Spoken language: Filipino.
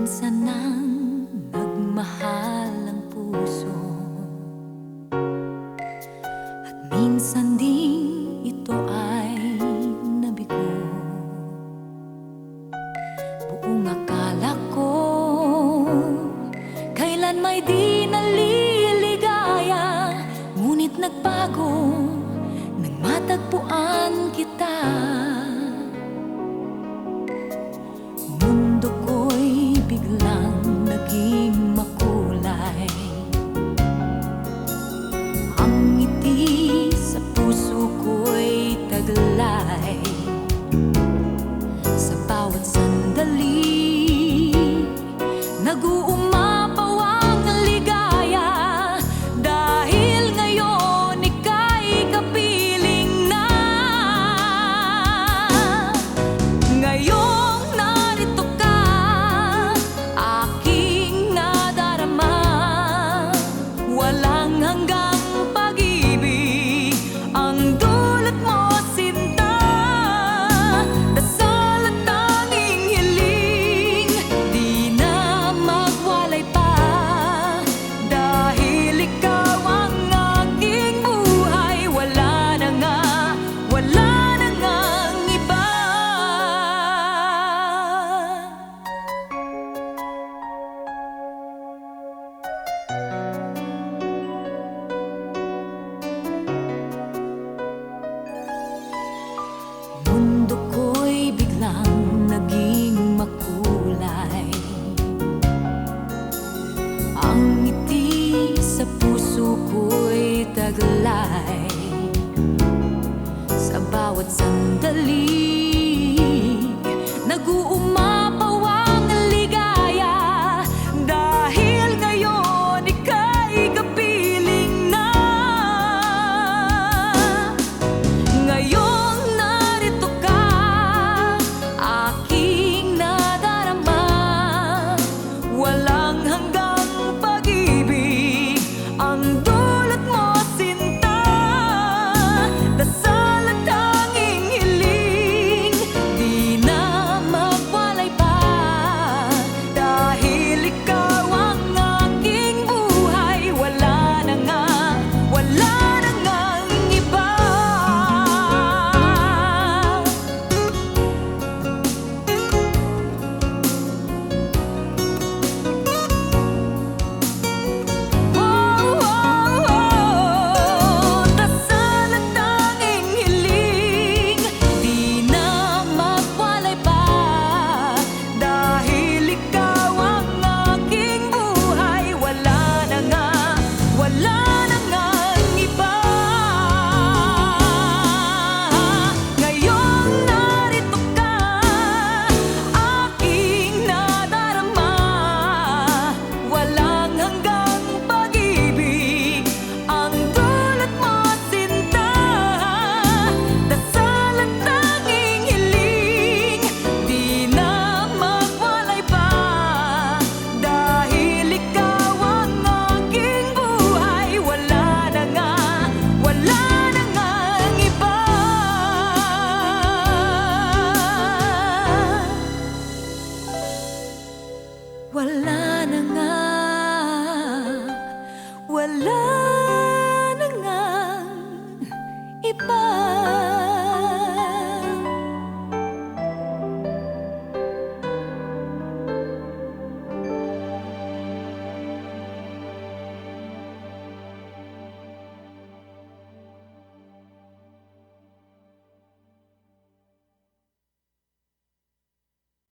Minsan nang nagmahal ang puso, at minsan ding ito ay nabigo. Buong akala ko kailan may di naliligaya, ngunit nagbago nang matagpuan kita. Mundo ko'y biglang naging makulay, ang ngiti sa puso ko'y taglay. Sa bawat sandali nag-uumapaw ang ligaya, dahil ngayon ika'y kapiling na. Ngayong narito ka, aking nadarama, walang hanggang pag-ibig ang dulot mo, sinta. Dasal at tanging hiling, di na magwalay pa, dahil ikaw ang aking buhay. Wala na ngang iba. Mundo ko'y biglang naging makulay, ang ngiti sa puso ko'y taglay. Sa bawat sandali